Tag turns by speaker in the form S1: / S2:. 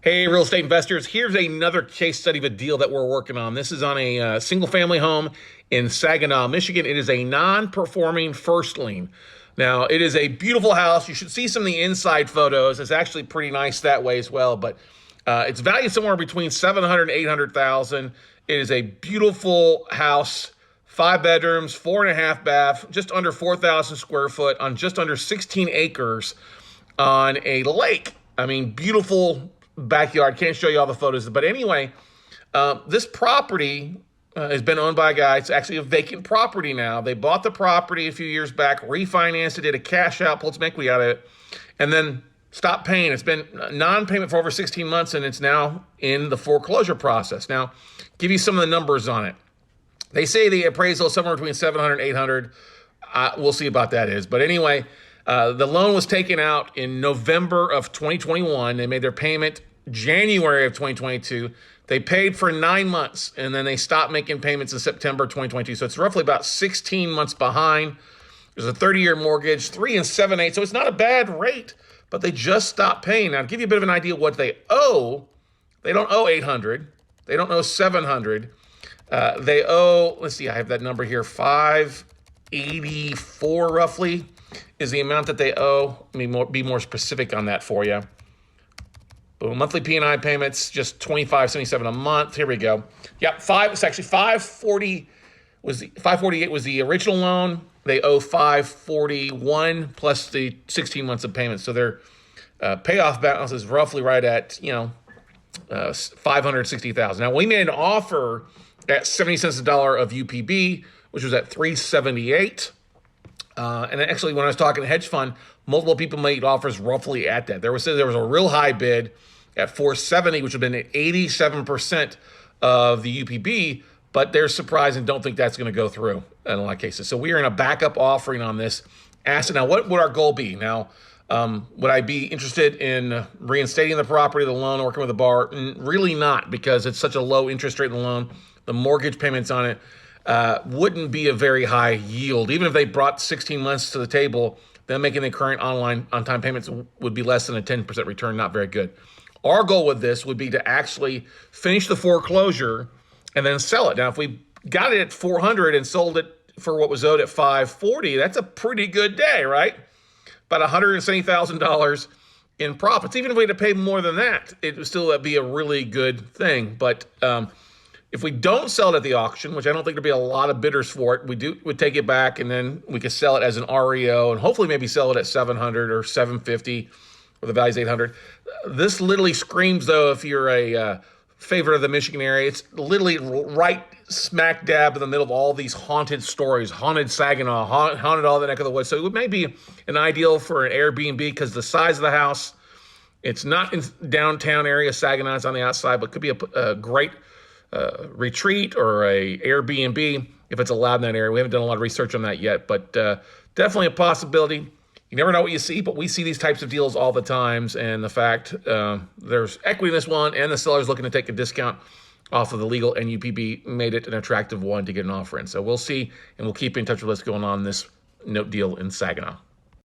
S1: Hey, real estate investors, here's another case study of a deal that we're working on. This is on a single family home in Saginaw, Michigan. It is a non-performing first lien. Now, it is a beautiful house. You should see some of the inside photos. It's actually pretty nice that way as well, but it's valued somewhere between 700 and 800,000. It is a beautiful house, 5 bedrooms, 4.5 bath, just under 4,000 square foot on just under 16 acres on a lake. I mean, beautiful backyard. Can't show you all the photos, but anyway, this property has been owned by a guy. It's actually a vacant property now. They bought the property a few years back, refinanced it, did a cash out, pulled some equity out of it, and then stopped paying. It's been non-payment for over 16 months, and it's now in the foreclosure process. Now, give you some of the numbers on it. They say the appraisal is somewhere between 700 and 800. We'll see about that is. But anyway, the loan was taken out in November of 2021. They made their payment January of 2022. They paid for 9 months, and then they stopped making payments in September 2022. So it's roughly about 16 months behind. There's a 30-year mortgage, 3 and 7/8. So it's not a bad rate, but they just stopped paying. Now, to give you a bit of an idea of what they owe, they don't owe 800. They don't owe 700. They owe, let's see, I have that number here, 584 roughly is the amount that they owe. Let me be more specific on that for you. Boom, monthly P&I payments, just $25.77 a month. Here we go. Yeah, it's actually 548 was the original loan. They owe 541 plus the 16 months of payments. So their payoff balance is roughly right at, 560,000. Now, we made an offer at 70 cents a dollar of UPB, which was at 378. And actually, when I was talking to hedge fund, multiple people made offers roughly at that. There was a real high bid at 470, which would have been at 87% of the UPB, but they're surprised and don't think that's going to go through in a lot of cases. So we are in a backup offering on this asset. Now, what would our goal be? Now, would I be interested in reinstating the property, the loan, working with the borrower? Really not, because it's such a low interest rate in the loan. The mortgage payments on it wouldn't be a very high yield. Even if they brought 16 months to the table, then making the current on-time payments would be less than a 10% return, not very good. Our goal with this would be to actually finish the foreclosure and then sell it. Now, if we got it at 400 and sold it for what was owed at 540, that's a pretty good day, right? About $170,000 in profits. Even if we had to pay more than that, it would still be a really good thing. But if we don't sell it at the auction, which I don't think there'll be a lot of bidders for it, we'd take it back and then we could sell it as an REO and hopefully maybe sell it at 700 or 750, where the value's 800. This literally screams, though, if you're a favorite of the Michigan area, it's literally right smack dab in the middle of all these haunted stories, haunted Saginaw, haunted all the neck of the woods. So it may be an ideal for an Airbnb because the size of the house, it's not in downtown area. Saginaw is on the outside, but could be a great retreat or a Airbnb if it's allowed in that area. We haven't done a lot of research on that yet, but definitely a possibility. You never know what you see, but we see these types of deals all the times. And the fact there's equity in this one and the seller's looking to take a discount off of the legal and UPB made it an attractive one to get an offer in. So we'll see, and we'll keep in touch with what's going on in this note deal in Saginaw.